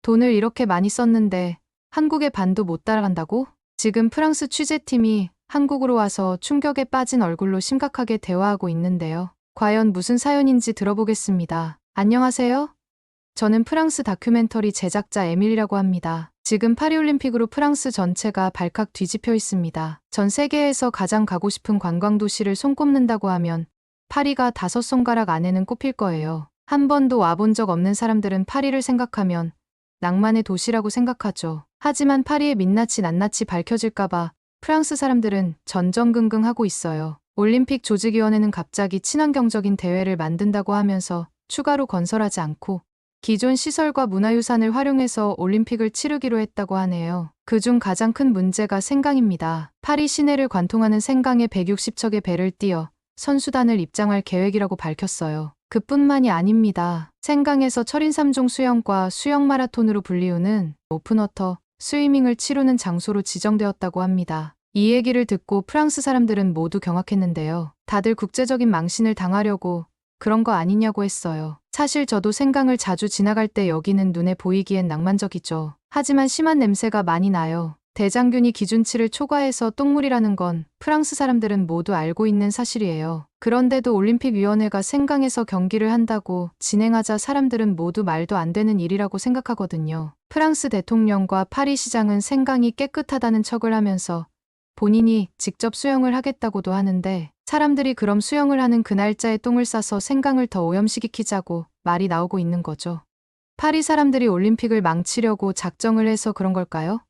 돈을 이렇게 많이 썼는데 한국의 반도 못 따라간다고? 지금 프랑스 취재팀이 한국으로 와서 충격에 빠진 얼굴로 심각하게 대화하고 있는데요. 과연 무슨 사연인지 들어보겠습니다. 안녕하세요. 저는 프랑스 다큐멘터리 제작자 에밀이라고 합니다. 지금 파리올림픽으로 프랑스 전체가 발칵 뒤집혀 있습니다. 전 세계에서 가장 가고 싶은 관광도시를 손꼽는다고 하면 파리가 5손가락 안에는 꼽힐 거예요. 한 번도 와본 적 없는 사람들은 파리를 생각하면 낭만의 도시라고 생각하죠. 하지만 파리의 민낯이 낱낱이 밝혀질까봐 프랑스 사람들은 전전긍긍하고 있어요. 올림픽 조직위원회는 갑자기 친환경적인 대회를 만든다고 하면서 추가로 건설하지 않고 기존 시설과 문화유산을 활용해서 올림픽을 치르기로 했다고 하네요. 그중 가장 큰 문제가 생강입니다. 파리 시내를 관통하는 생강에 160척의 배를 띄어 선수단을 입장할 계획이라고 밝혔어요. 그뿐만이 아닙니다. 생강에서 철인 3종 수영과 수영 마라톤으로 불리우는 오픈워터 스위밍을 치르는 장소로 지정되었다고 합니다. 이 얘기를 듣고 프랑스 사람들은 모두 경악했는데요. 다들 국제적인 망신을 당하려고 그런 거 아니냐고 했어요. 사실 저도 생강을 자주 지나갈 때 여기는 눈에 보이기엔 낭만적이죠. 하지만 심한 냄새가 많이 나요. 대장균이 기준치를 초과해서 똥물이라는 건 프랑스 사람들은 모두 알고 있는 사실이에요. 그런데도 올림픽위원회가 생강에서 경기를 한다고 진행하자 사람들은 모두 말도 안 되는 일이라고 생각하거든요. 프랑스 대통령과 파리 시장은 생강이 깨끗하다는 척을 하면서 본인이 직접 수영을 하겠다고도 하는데 사람들이 그럼 수영을 하는 그 날짜에 똥을 싸서 생강을 더 오염시키자고 말이 나오고 있는 거죠. 파리 사람들이 올림픽을 망치려고 작정을 해서 그런 걸까요?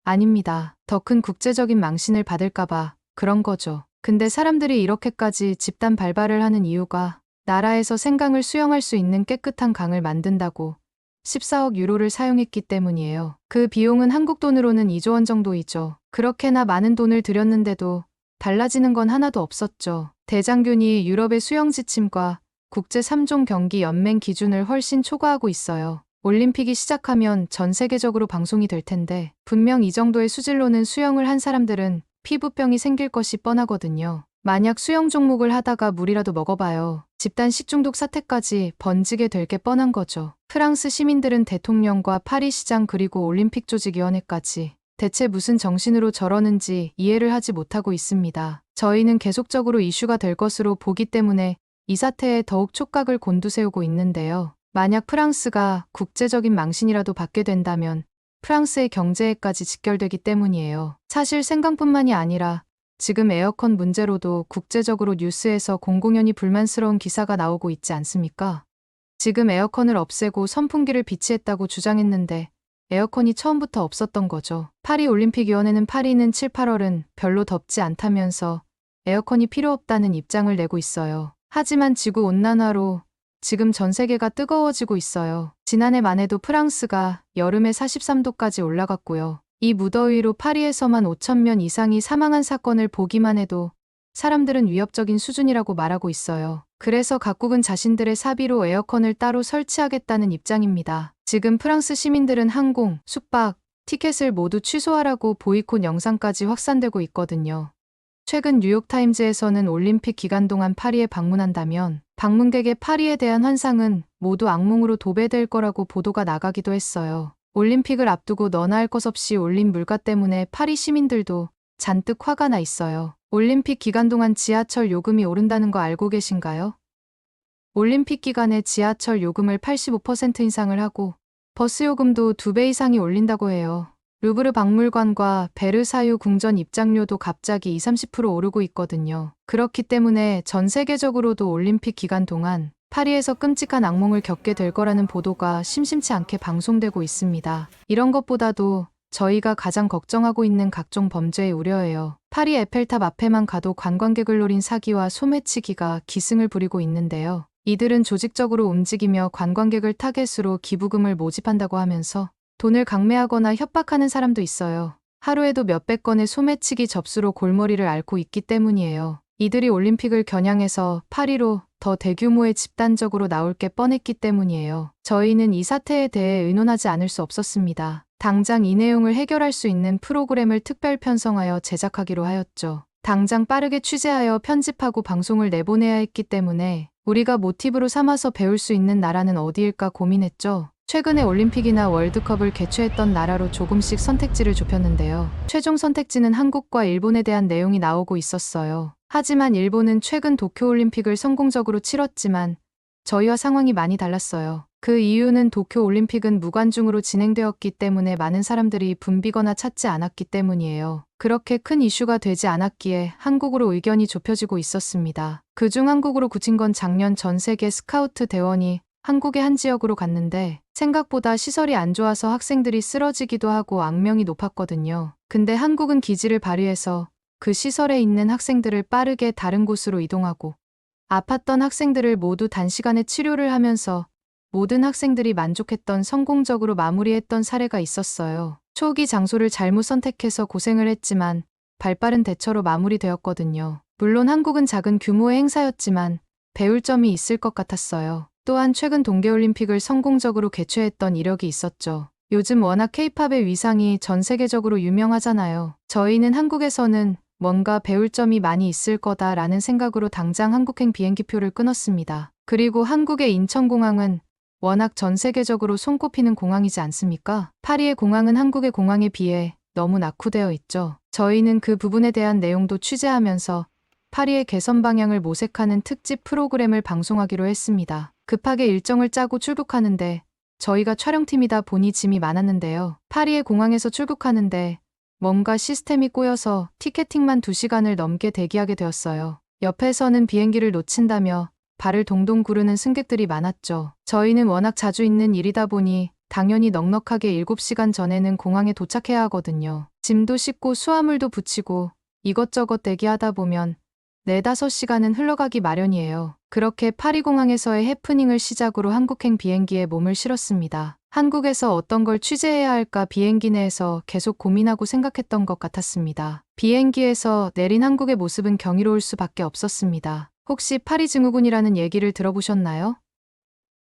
아닙니다. 더 큰 국제적인 망신을 받을까봐 그런 거죠. 근데 사람들이 이렇게까지 집단 발발을 하는 이유가 나라에서 생강을 수영할 수 있는 깨끗한 강을 만든다고 14억 유로를 사용했기 때문이에요. 그 비용은 한국 돈으로는 2조 원 정도이죠. 그렇게나 많은 돈을 들였는데도 달라지는 건 하나도 없었죠. 대장균이 유럽의 수영 지침과 국제 3종 경기 연맹 기준을 훨씬 초과하고 있어요. 올림픽이 시작하면 전 세계적으로 방송이 될 텐데 분명 이 정도의 수질로는 수영을 한 사람들은 피부병이 생길 것이 뻔하거든요. 만약 수영 종목을 하다가 물이라도 먹어봐요. 집단 식중독 사태까지 번지게 될 게 뻔한 거죠. 프랑스 시민들은 대통령과 파리 시장 그리고 올림픽 조직위원회까지 대체 무슨 정신으로 저러는지 이해를 하지 못하고 있습니다. 저희는 계속적으로 이슈가 될 것으로 보기 때문에 이 사태에 더욱 촉각을 곤두세우고 있는데요. 만약 프랑스가 국제적인 망신이라도 받게 된다면 프랑스의 경제에까지 직결되기 때문이에요. 사실 생강뿐만이 아니라 지금 에어컨 문제로도 국제적으로 뉴스에서 공공연히 불만스러운 기사가 나오고 있지 않습니까? 지금 에어컨을 없애고 선풍기를 비치했다고 주장했는데 에어컨이 처음부터 없었던 거죠. 파리 올림픽위원회는 파리는 7, 8월은 별로 덥지 않다면서 에어컨이 필요 없다는 입장을 내고 있어요. 하지만 지구온난화로 지금 전 세계가 뜨거워지고 있어요. 지난해만 해도 프랑스가 여름에 43도까지 올라갔고요. 이 무더위로 파리에서만 5,000명 이상이 사망한 사건을 보기만 해도 사람들은 위협적인 수준이라고 말하고 있어요. 그래서 각국은 자신들의 사비로 에어컨을 따로 설치하겠다는 입장입니다. 지금 프랑스 시민들은 항공, 숙박, 티켓을 모두 취소하라고 보이콧 영상까지 확산되고 있거든요. 최근 뉴욕타임즈에서는 올림픽 기간 동안 파리에 방문한다면 방문객의 파리에 대한 환상은 모두 악몽으로 도배될 거라고 보도가 나가기도 했어요. 올림픽을 앞두고 너나 할 것 없이 올린 물가 때문에 파리 시민들도 잔뜩 화가 나 있어요. 올림픽 기간 동안 지하철 요금이 오른다는 거 알고 계신가요? 올림픽 기간에 지하철 요금을 85% 인상을 하고 버스 요금도 2배 이상이 올린다고 해요. 루브르 박물관과 베르사유 궁전 입장료도 갑자기 20, 30% 오르고 있거든요. 그렇기 때문에 전 세계적으로도 올림픽 기간 동안 파리에서 끔찍한 악몽을 겪게 될 거라는 보도가 심심치 않게 방송되고 있습니다. 이런 것보다도 저희가 가장 걱정하고 있는 각종 범죄의 우려예요. 파리 에펠탑 앞에만 가도 관광객을 노린 사기와 소매치기가 기승을 부리고 있는데요. 이들은 조직적으로 움직이며 관광객을 타겟으로 기부금을 모집한다고 하면서 돈을 강매하거나 협박하는 사람도 있어요. 하루에도 몇백 건의 소매치기 접수로 골머리를 앓고 있기 때문이에요. 이들이 올림픽을 겨냥해서 파리로 더 대규모의 집단적으로 나올 게 뻔했기 때문이에요. 저희는 이 사태에 대해 의논하지 않을 수 없었습니다. 당장 이 내용을 해결할 수 있는 프로그램을 특별 편성하여 제작하기로 하였죠. 당장 빠르게 취재하여 편집하고 방송을 내보내야 했기 때문에 우리가 모티브로 삼아서 배울 수 있는 나라는 어디일까 고민했죠. 최근에 올림픽이나 월드컵을 개최했던 나라로 조금씩 선택지를 좁혔는데요. 최종 선택지는 한국과 일본에 대한 내용이 나오고 있었어요. 하지만 일본은 최근 도쿄올림픽을 성공적으로 치렀지만 저희와 상황이 많이 달랐어요. 그 이유는 도쿄올림픽은 무관중으로 진행되었기 때문에 많은 사람들이 붐비거나 찾지 않았기 때문이에요. 그렇게 큰 이슈가 되지 않았기에 한국으로 의견이 좁혀지고 있었습니다. 그중 한국으로 굳힌 건 작년 전 세계 스카우트 대원이 한국의 한 지역으로 갔는데 생각보다 시설이 안 좋아서 학생들이 쓰러지기도 하고 악명이 높았거든요. 근데 한국은 기지를 발휘해서 그 시설에 있는 학생들을 빠르게 다른 곳으로 이동하고 아팠던 학생들을 모두 단시간에 치료를 하면서 모든 학생들이 만족했던 성공적으로 마무리했던 사례가 있었어요. 초기 장소를 잘못 선택해서 고생을 했지만 발빠른 대처로 마무리되었거든요. 물론 한국은 작은 규모의 행사였지만 배울 점이 있을 것 같았어요. 또한 최근 동계올림픽을 성공적으로 개최했던 이력이 있었죠. 요즘 워낙 K-팝의 위상이 전 세계적으로 유명하잖아요. 저희는 한국에서는 뭔가 배울 점이 많이 있을 거다라는 생각으로 당장 한국행 비행기표를 끊었습니다. 그리고 한국의 인천공항은 워낙 전 세계적으로 손꼽히는 공항이지 않습니까? 파리의 공항은 한국의 공항에 비해 너무 낙후되어 있죠. 저희는 그 부분에 대한 내용도 취재하면서 파리의 개선 방향을 모색하는 특집 프로그램을 방송하기로 했습니다. 급하게 일정을 짜고 출국하는데 저희가 촬영팀이다 보니 짐이 많았는데요. 파리의 공항에서 출국하는데 뭔가 시스템이 꼬여서 티켓팅만 2시간을 넘게 대기하게 되었어요. 옆에서는 비행기를 놓친다며 발을 동동 구르는 승객들이 많았죠. 저희는 워낙 자주 있는 일이다 보니 당연히 넉넉하게 7시간 전에는 공항에 도착해야 하거든요. 짐도 싣고 수화물도 붙이고 이것저것 대기하다 보면 4-5시간은 흘러가기 마련이에요. 그렇게 파리공항에서의 해프닝을 시작으로 한국행 비행기에 몸을 실었습니다. 한국에서 어떤 걸 취재해야 할까 비행기 내에서 계속 고민하고 생각했던 것 같았습니다. 비행기에서 내린 한국의 모습은 경이로울 수밖에 없었습니다. 혹시 파리 증후군이라는 얘기를 들어보셨나요?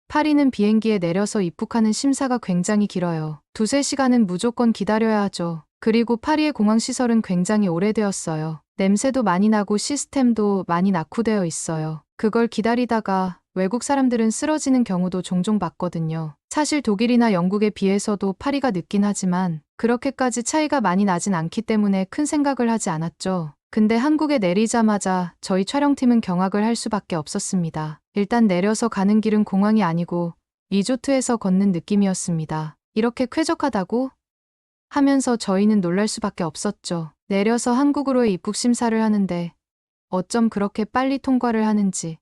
파리는 비행기에 내려서 입국하는 심사가 굉장히 길어요. 2-3시간은 무조건 기다려야 하죠. 그리고 파리의 공항 시설은 굉장히 오래되었어요. 냄새도 많이 나고 시스템도 많이 낙후되어 있어요. 그걸 기다리다가 외국 사람들은 쓰러지는 경우도 종종 봤거든요. 사실 독일이나 영국에 비해서도 파리가 늦긴 하지만 그렇게까지 차이가 많이 나진 않기 때문에 큰 생각을 하지 않았죠. 근데 한국에 내리자마자 저희 촬영팀은 경악을 할 수밖에 없었습니다. 일단 내려서 가는 길은 공항이 아니고 리조트에서 걷는 느낌이었습니다. 이렇게 쾌적하다고? 하면서 저희는 놀랄 수밖에 없었죠. 내려서 한국으로의 입국 심사를 하는데 어쩜 그렇게 빨리 통과를 하는지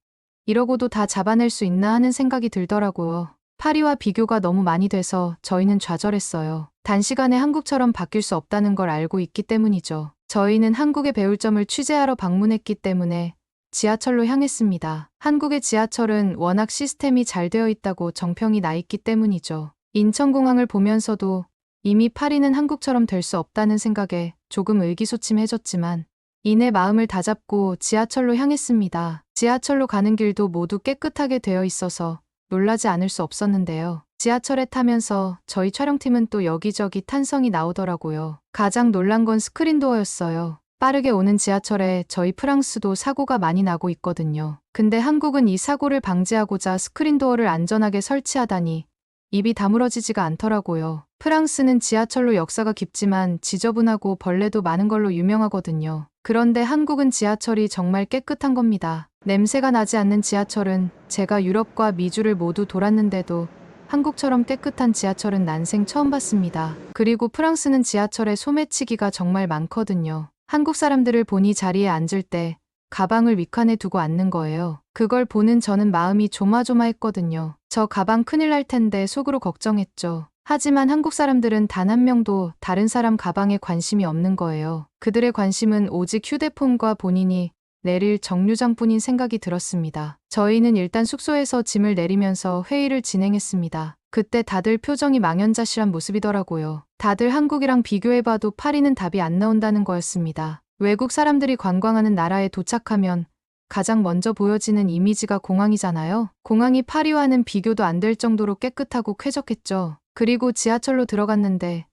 이러고도 다 잡아낼 수 있나 하는 생각이 들더라고요. 파리와 비교가 너무 많이 돼서 저희는 좌절했어요. 단시간에 한국처럼 바뀔 수 없다는 걸 알고 있기 때문이죠. 저희는 한국의 배울 점을 취재하러 방문했기 때문에 지하철로 향했습니다. 한국의 지하철은 워낙 시스템이 잘 되어 있다고 정평이 나 있기 때문이죠. 인천공항을 보면서도 이미 파리는 한국처럼 될 수 없다는 생각에 조금 의기소침해졌지만 이내 마음을 다잡고 지하철로 향했습니다. 지하철로 가는 길도 모두 깨끗하게 되어 있어서 놀라지 않을 수 없었는데요. 지하철에 타면서 저희 촬영팀은 또 여기저기 탄성이 나오더라고요. 가장 놀란 건 스크린도어였어요. 빠르게 오는 지하철에 저희 프랑스도 사고가 많이 나고 있거든요. 근데 한국은 이 사고를 방지하고자 스크린도어를 안전하게 설치하다니 입이 다물어지지가 않더라고요. 프랑스는 지하철로 역사가 깊지만 지저분하고 벌레도 많은 걸로 유명하거든요. 그런데 한국은 지하철이 정말 깨끗한 겁니다. 냄새가 나지 않는 지하철은 제가 유럽과 미주를 모두 돌았는데도 한국처럼 깨끗한 지하철은 난생 처음 봤습니다. 그리고 프랑스는 지하철에 소매치기가 정말 많거든요. 한국 사람들을 보니 자리에 앉을 때 가방을 윗칸에 두고 앉는 거예요. 그걸 보는 저는 마음이 조마조마했거든요. 저 가방 큰일 날 텐데 속으로 걱정했죠. 하지만 한국 사람들은 단 한 명도 다른 사람 가방에 관심이 없는 거예요. 그들의 관심은 오직 휴대폰과 본인이 내릴 정류장뿐인 생각이 들었습니다. 저희는 일단 숙소에서 짐을 내리면서 회의를 진행했습니다. 그때 다들 표정이 망연자실한 모습이더라고요. 다들 한국이랑 비교해봐도 파리는 답이 안 나온다는 거였습니다. 외국 사람들이 관광하는 나라에 도착하면 가장 먼저 보여지는 이미지가 공항이잖아요. 공항이 파리와는 비교도 안 될 정도로 깨끗하고 쾌적했죠. 그리고 지하철로 들어갔는데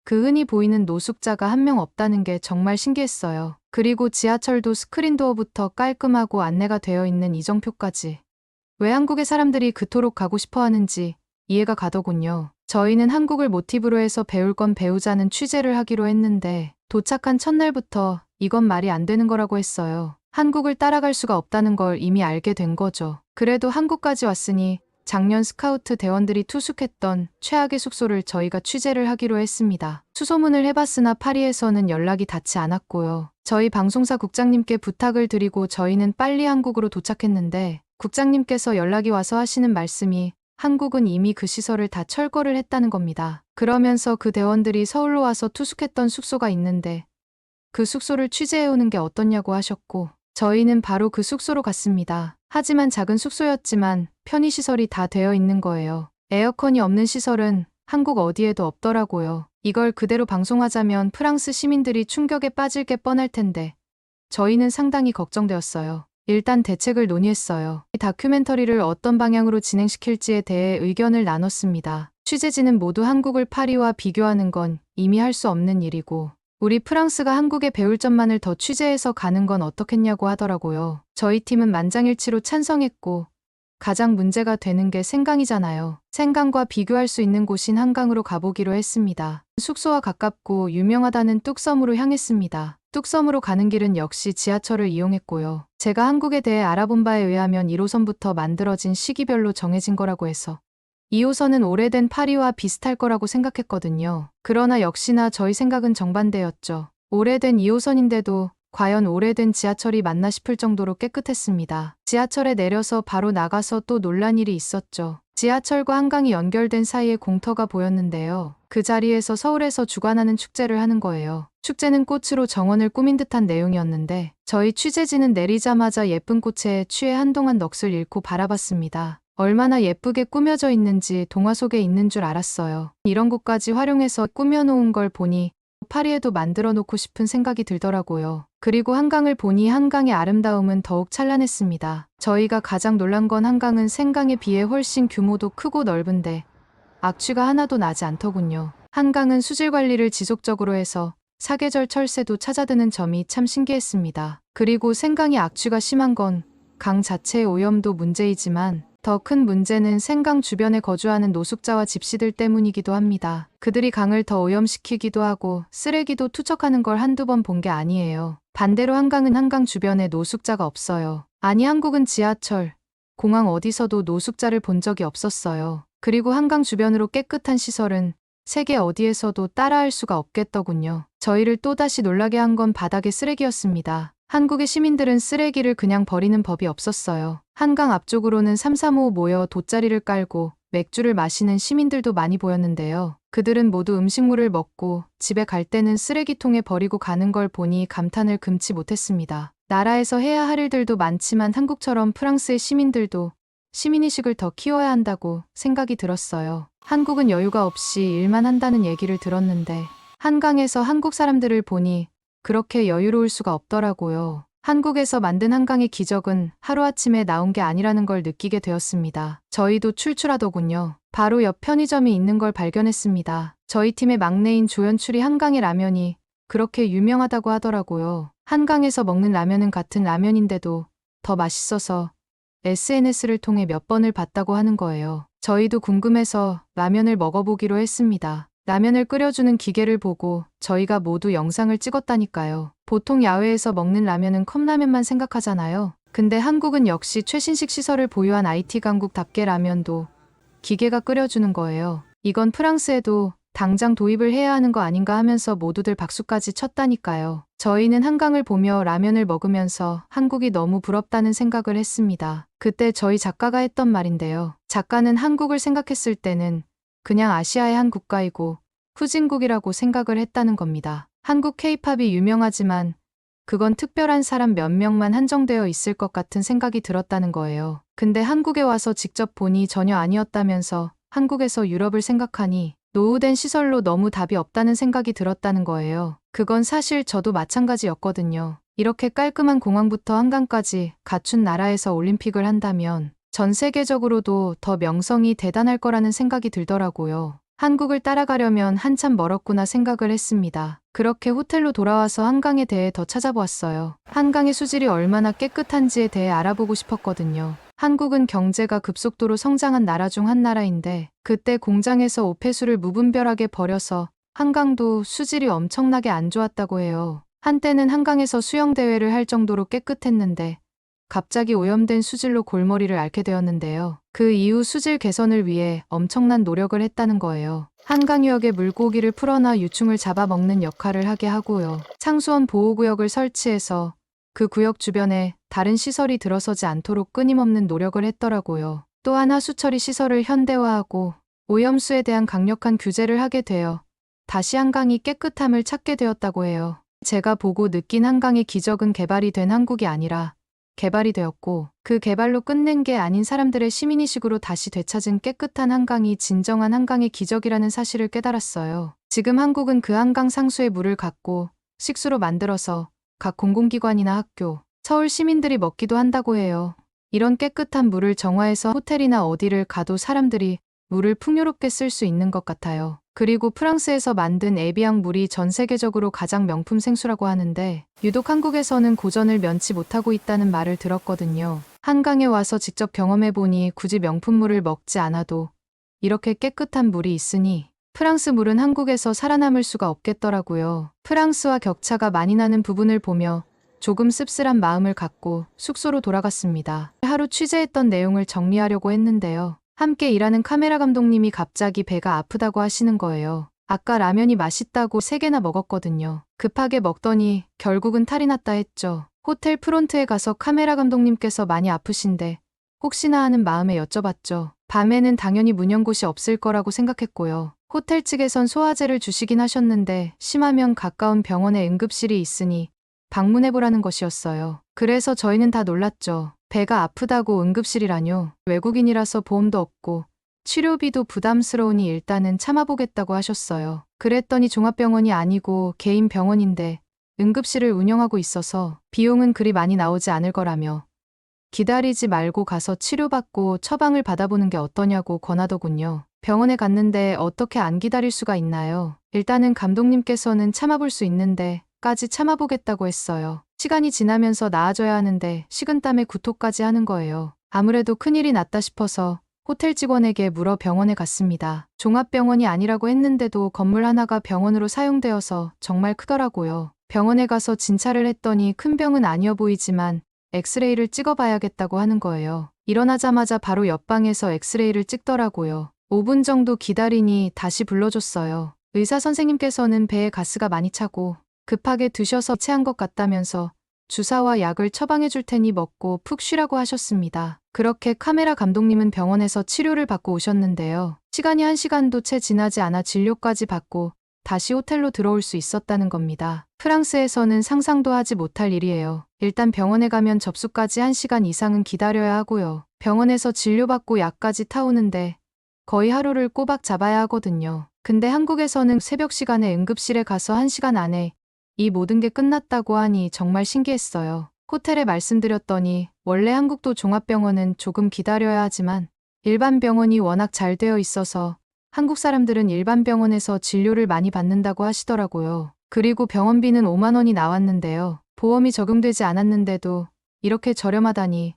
그 흔히 보이는 노숙자가 한 명 없다는 게 정말 신기했어요. 그리고 지하철도 스크린도어부터 깔끔하고 안내가 되어 있는 이정표까지. 왜 한국의 사람들이 그토록 가고 싶어 하는지 이해가 가더군요. 저희는 한국을 모티브로 해서 배울 건 배우자는 취재를 하기로 했는데 도착한 첫날부터 이건 말이 안 되는 거라고 했어요. 한국을 따라갈 수가 없다는 걸 이미 알게 된 거죠. 그래도 한국까지 왔으니 작년 스카우트 대원들이 투숙했던 최악의 숙소를 저희가 취재를 하기로 했습니다. 수소문을 해봤으나 파리에서는 연락이 닿지 않았고요. 저희 방송사 국장님께 부탁을 드리고 저희는 빨리 한국으로 도착했는데 국장님께서 연락이 와서 하시는 말씀이 한국은 이미 그 시설을 다 철거를 했다는 겁니다. 그러면서 그 대원들이 서울로 와서 투숙했던 숙소가 있는데 그 숙소를 취재해오는 게 어떻냐고 하셨고 저희는 바로 그 숙소로 갔습니다. 하지만 작은 숙소였지만 편의시설이 다 되어 있는 거예요. 에어컨이 없는 시설은 한국 어디에도 없더라고요. 이걸 그대로 방송하자면 프랑스 시민들이 충격에 빠질 게 뻔할 텐데 저희는 상당히 걱정되었어요. 일단 대책을 논의했어요. 이 다큐멘터리를 어떤 방향으로 진행시킬지에 대해 의견을 나눴습니다. 취재진은 모두 한국을 파리와 비교하는 건 이미 할 수 없는 일이고 우리 프랑스가 한국에 배울 점만을 더 취재해서 가는 건 어떻겠냐고 하더라고요. 저희 팀은 만장일치로 찬성했고 가장 문제가 되는 게 생강이잖아요. 생강과 비교할 수 있는 곳인 한강으로 가보기로 했습니다. 숙소와 가깝고 유명하다는 뚝섬으로 향했습니다. 뚝섬으로 가는 길은 역시 지하철을 이용했고요. 제가 한국에 대해 알아본 바에 의하면 1호선부터 만들어진 시기별로 정해진 거라고 해서 2호선은 오래된 파리와 비슷할 거라고 생각했거든요. 그러나 역시나 저희 생각은 정반대였죠. 오래된 2호선인데도 과연 오래된 지하철이 맞나 싶을 정도로 깨끗했습니다. 지하철에 내려서 바로 나가서 또 놀란 일이 있었죠. 지하철과 한강이 연결된 사이에 공터가 보였는데요. 그 자리에서 서울에서 주관하는 축제를 하는 거예요. 축제는 꽃으로 정원을 꾸민 듯한 내용이었는데 저희 취재진은 내리자마자 예쁜 꽃에 취해 한동안 넋을 잃고 바라봤습니다. 얼마나 예쁘게 꾸며져 있는지 동화 속에 있는 줄 알았어요. 이런 곳까지 활용해서 꾸며놓은 걸 보니 파리에도 만들어 놓고 싶은 생각이 들더라고요. 그리고 한강을 보니 한강의 아름다움은 더욱 찬란했습니다. 저희가 가장 놀란 건 한강은 생강에 비해 훨씬 규모도 크고 넓은데 악취가 하나도 나지 않더군요. 한강은 수질 관리를 지속적으로 해서 사계절 철새도 찾아드는 점이 참 신기했습니다. 그리고 생강이 악취가 심한 건 강 자체의 오염도 문제이지만 더 큰 문제는 생강 주변에 거주하는 노숙자와 집시들 때문이기도 합니다. 그들이 강을 더 오염시키기도 하고 쓰레기도 투척하는 걸 한두 번 본 게 아니에요. 반대로 한강은 한강 주변에 노숙자가 없어요. 아니 한국은 지하철, 공항 어디서도 노숙자를 본 적이 없었어요. 그리고 한강 주변으로 깨끗한 시설은 세계 어디에서도 따라할 수가 없겠더군요. 저희를 또다시 놀라게 한 건 바닥의 쓰레기였습니다. 한국의 시민들은 쓰레기를 그냥 버리는 법이 없었어요. 한강 앞쪽으로는 335 모여 돗자리를 깔고 맥주를 마시는 시민들도 많이 보였는데요. 그들은 모두 음식물을 먹고 집에 갈 때는 쓰레기통에 버리고 가는 걸 보니 감탄을 금치 못했습니다. 나라에서 해야 할 일들도 많지만 한국처럼 프랑스의 시민들도 시민의식을 더 키워야 한다고 생각이 들었어요. 한국은 여유가 없이 일만 한다는 얘기를 들었는데 한강에서 한국 사람들을 보니 그렇게 여유로울 수가 없더라고요. 한국에서 만든 한강의 기적은 하루아침에 나온 게 아니라는 걸 느끼게 되었습니다. 저희도 출출하더군요. 바로 옆 편의점이 있는 걸 발견했습니다. 저희 팀의 막내인 조연출이 한강의 라면이 그렇게 유명하다고 하더라고요. 한강에서 먹는 라면은 같은 라면인데도 더 맛있어서 SNS를 통해 몇 번을 봤다고 하는 거예요. 저희도 궁금해서 라면을 먹어보기로 했습니다. 라면을 끓여주는 기계를 보고 저희가 모두 영상을 찍었다니까요. 보통 야외에서 먹는 라면은 컵라면만 생각하잖아요. 근데 한국은 역시 최신식 시설을 보유한 IT 강국답게 라면도 기계가 끓여주는 거예요. 이건 프랑스에도 당장 도입을 해야 하는 거 아닌가 하면서 모두들 박수까지 쳤다니까요. 저희는 한강을 보며 라면을 먹으면서 한국이 너무 부럽다는 생각을 했습니다. 그때 저희 작가가 했던 말인데요. 작가는 한국을 생각했을 때는 그냥 아시아의 한 국가이고 후진국이라고 생각을 했다는 겁니다. 한국 K-팝이 유명하지만 그건 특별한 사람 몇 명만 한정되어 있을 것 같은 생각이 들었다는 거예요. 근데 한국에 와서 직접 보니 전혀 아니었다면서 한국에서 유럽을 생각하니 노후된 시설로 너무 답이 없다는 생각이 들었다는 거예요. 그건 사실 저도 마찬가지였거든요. 이렇게 깔끔한 공항부터 한강까지 갖춘 나라에서 올림픽을 한다면 전 세계적으로도 더 명성이 대단할 거라는 생각이 들더라고요. 한국을 따라가려면 한참 멀었구나 생각을 했습니다. 그렇게 호텔로 돌아와서 한강에 대해 더 찾아보았어요. 한강의 수질이 얼마나 깨끗한지에 대해 알아보고 싶었거든요. 한국은 경제가 급속도로 성장한 나라 중 한 나라인데 그때 공장에서 오폐수를 무분별하게 버려서 한강도 수질이 엄청나게 안 좋았다고 해요. 한때는 한강에서 수영대회를 할 정도로 깨끗했는데 갑자기 오염된 수질로 골머리를 앓게 되었는데요. 그 이후 수질 개선을 위해 엄청난 노력을 했다는 거예요. 한강유역에 물고기를 풀어놔 유충을 잡아먹는 역할을 하게 하고요. 상수원 보호구역을 설치해서 그 구역 주변에 다른 시설이 들어서지 않도록 끊임없는 노력을 했더라고요. 또한 하수처리 시설을 현대화하고 오염수에 대한 강력한 규제를 하게 되어 다시 한강이 깨끗함을 찾게 되었다고 해요. 제가 보고 느낀 한강의 기적은 개발이 된 한국이 아니라 개발이 되었고 그 개발로 끝낸 게 아닌 사람들의 시민의식으로 다시 되찾은 깨끗한 한강이 진정한 한강의 기적이라는 사실을 깨달았어요. 지금 한국은 그 한강 상수의 물을 갖고 식수로 만들어서 각 공공기관이나 학교, 서울 시민들이 먹기도 한다고 해요. 이런 깨끗한 물을 정화해서 호텔이나 어디를 가도 사람들이 물을 풍요롭게 쓸 수 있는 것 같아요. 그리고 프랑스에서 만든 에비앙 물이 전 세계적으로 가장 명품 생수라고 하는데 유독 한국에서는 고전을 면치 못하고 있다는 말을 들었거든요. 한강에 와서 직접 경험해보니 굳이 명품물을 먹지 않아도 이렇게 깨끗한 물이 있으니 프랑스 물은 한국에서 살아남을 수가 없겠더라고요. 프랑스와 격차가 많이 나는 부분을 보며 조금 씁쓸한 마음을 갖고 숙소로 돌아갔습니다. 하루 취재했던 내용을 정리하려고 했는데요. 함께 일하는 카메라 감독님이 갑자기 배가 아프다고 하시는 거예요. 아까 라면이 맛있다고 3개나 먹었거든요. 급하게 먹더니 결국은 탈이 났다 했죠. 호텔 프론트에 가서 카메라 감독님께서 많이 아프신데 혹시나 하는 마음에 여쭤봤죠. 밤에는 당연히 문 연 곳이 없을 거라고 생각했고요. 호텔 측에선 소화제를 주시긴 하셨는데 심하면 가까운 병원에 응급실이 있으니 방문해보라는 것이었어요. 그래서 저희는 다 놀랐죠. 배가 아프다고 응급실이라뇨. 외국인이라서 보험도 없고 치료비도 부담스러우니 일단은 참아보겠다고 하셨어요. 그랬더니 종합병원이 아니고 개인 병원인데 응급실을 운영하고 있어서 비용은 그리 많이 나오지 않을 거라며 기다리지 말고 가서 치료받고 처방을 받아보는 게 어떠냐고 권하더군요. 병원에 갔는데 어떻게 안 기다릴 수가 있나요? 일단은 감독님께서는 참아볼 수 있는데 까지 참아보겠다고 했어요. 시간이 지나면서 나아져야 하는데 식은땀에 구토까지 하는 거예요. 아무래도 큰일이 났다 싶어서 호텔 직원에게 물어 병원에 갔습니다. 종합병원이 아니라고 했는데도 건물 하나가 병원으로 사용되어서 정말 크더라고요. 병원에 가서 진찰을 했더니 큰 병은 아니어 보이지만 엑스레이를 찍어봐야겠다고 하는 거예요. 일어나자마자 바로 옆방에서 엑스레이를 찍더라고요. 5분 정도 기다리니 다시 불러줬어요. 의사 선생님께서는 배에 가스가 많이 차고 급하게 드셔서 체한 것 같다면서 주사와 약을 처방해 줄 테니 먹고 푹 쉬라고 하셨습니다. 그렇게 카메라 감독님은 병원에서 치료를 받고 오셨는데요. 시간이 1시간도 채 지나지 않아 진료까지 받고 다시 호텔로 들어올 수 있었다는 겁니다. 프랑스에서는 상상도 하지 못할 일이에요. 일단 병원에 가면 접수까지 1시간 이상은 기다려야 하고요. 병원에서 진료받고 약까지 타오는데 거의 하루를 꼬박 잡아야 하거든요. 근데 한국에서는 새벽 시간에 응급실에 가서 1시간 안에 이 모든 게 끝났다고 하니 정말 신기했어요. 호텔에 말씀드렸더니 원래 한국도 종합병원은 조금 기다려야 하지만 일반 병원이 워낙 잘 되어 있어서 한국 사람들은 일반 병원에서 진료를 많이 받는다고 하시더라고요. 그리고 병원비는 5만 원이 나왔는데요. 보험이 적용되지 않았는데도 이렇게 저렴하다니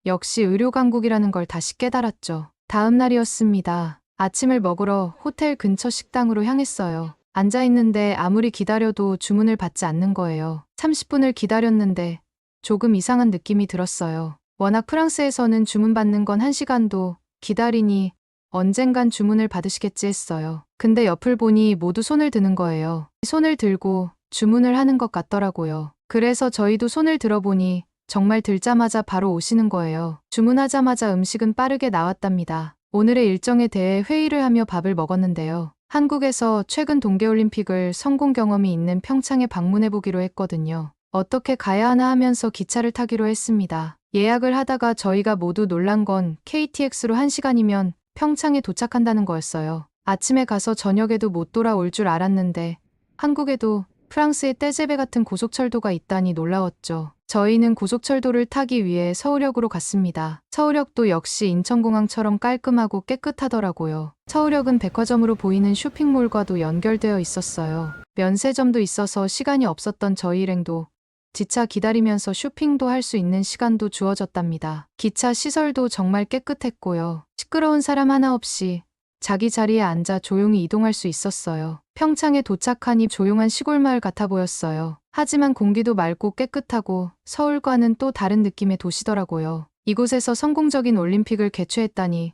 역시 의료 강국이라는 걸 다시 깨달았죠. 다음 날이었습니다. 아침을 먹으러 호텔 근처 식당으로 향했어요. 앉아있는데 아무리 기다려도 주문을 받지 않는 거예요. 30분을 기다렸는데 조금 이상한 느낌이 들었어요. 워낙 프랑스에서는 주문 받는 건 1시간도 기다리니 언젠간 주문을 받으시겠지 했어요. 근데 옆을 보니 모두 손을 드는 거예요. 손을 들고 주문을 하는 것 같더라고요. 그래서 저희도 손을 들어보니 정말 들자마자 바로 오시는 거예요. 주문하자마자 음식은 빠르게 나왔답니다. 오늘의 일정에 대해 회의를 하며 밥을 먹었는데요. 한국에서 최근 동계올림픽을 성공 경험이 있는 평창에 방문해보기로 했거든요. 어떻게 가야 하나 하면서 기차를 타기로 했습니다. 예약을 하다가 저희가 모두 놀란 건 KTX로 1시간이면 평창에 도착한다는 거였어요. 아침에 가서 저녁에도 못 돌아올 줄 알았는데 한국에도 프랑스의 떼제베 같은 고속철도가 있다니 놀라웠죠. 저희는 고속철도를 타기 위해 서울역으로 갔습니다. 서울역도 역시 인천공항처럼 깔끔하고 깨끗하더라고요. 서울역은 백화점으로 보이는 쇼핑몰과도 연결되어 있었어요. 면세점도 있어서 시간이 없었던 저희 일행도 지차 기다리면서 쇼핑도 할 수 있는 시간도 주어졌답니다. 기차 시설도 정말 깨끗했고요. 시끄러운 사람 하나 없이 자기 자리에 앉아 조용히 이동할 수 있었어요. 평창에 도착하니 조용한 시골 마을 같아 보였어요. 하지만 공기도 맑고 깨끗하고 서울과는 또 다른 느낌의 도시더라고요. 이곳에서 성공적인 올림픽을 개최했다니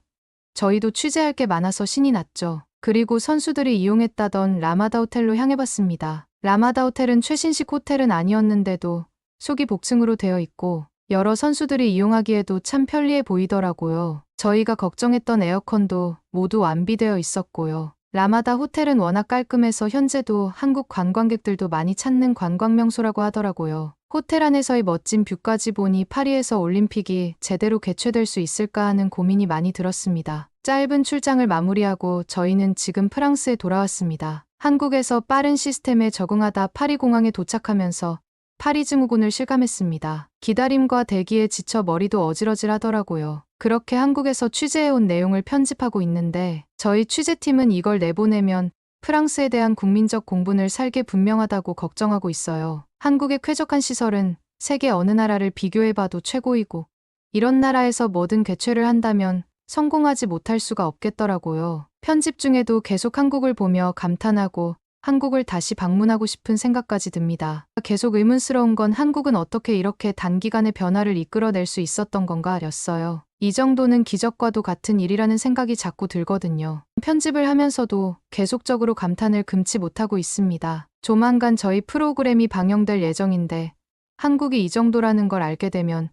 저희도 취재할 게 많아서 신이 났죠. 그리고 선수들이 이용했다던 라마다 호텔로 향해봤습니다. 라마다 호텔은 최신식 호텔은 아니었는데도 속이 복층으로 되어 있고 여러 선수들이 이용하기에도 참 편리해 보이더라고요. 저희가 걱정했던 에어컨도 모두 완비되어 있었고요. 라마다 호텔은 워낙 깔끔해서 현재도 한국 관광객들도 많이 찾는 관광 명소라고 하더라고요. 호텔 안에서의 멋진 뷰까지 보니 파리에서 올림픽이 제대로 개최될 수 있을까 하는 고민이 많이 들었습니다. 짧은 출장을 마무리하고 저희는 지금 프랑스에 돌아왔습니다. 한국에서 빠른 시스템에 적응하다 파리 공항에 도착하면서 파리 증후군을 실감했습니다. 기다림과 대기에 지쳐 머리도 어질어질 하더라고요. 그렇게 한국에서 취재해온 내용을 편집하고 있는데 저희 취재팀은 이걸 내보내면 프랑스에 대한 국민적 공분을 살게 분명하다고 걱정하고 있어요. 한국의 쾌적한 시설은 세계 어느 나라를 비교해봐도 최고이고 이런 나라에서 뭐든 개최를 한다면 성공하지 못할 수가 없겠더라고요. 편집 중에도 계속 한국을 보며 감탄하고 한국을 다시 방문하고 싶은 생각까지 듭니다. 계속 의문스러운 건 한국은 어떻게 이렇게 단기간에 변화를 이끌어낼 수 있었던 건가 였어요. 이 정도는 기적과도 같은 일이라는 생각이 자꾸 들거든요. 편집을 하면서도 계속적으로 감탄을 금치 못하고 있습니다. 조만간 저희 프로그램이 방영될 예정인데 한국이 이 정도라는 걸 알게 되면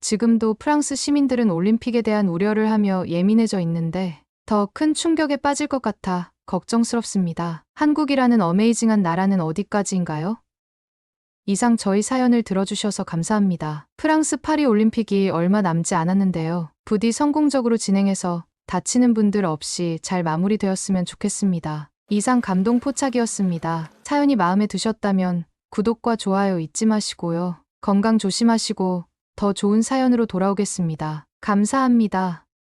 지금도 프랑스 시민들은 올림픽에 대한 우려를 하며 예민해져 있는데 더 큰 충격에 빠질 것 같아 걱정스럽습니다. 한국이라는 어메이징한 나라는 어디까지인가요? 이상 저희 사연을 들어주셔서 감사합니다. 프랑스 파리 올림픽이 얼마 남지 않았는데요. 부디 성공적으로 진행해서 다치는 분들 없이 잘 마무리되었으면 좋겠습니다. 이상 감동 포착이었습니다. 사연이 마음에 드셨다면 구독과 좋아요 잊지 마시고요. 건강 조심하시고 더 좋은 사연으로 돌아오겠습니다. 감사합니다.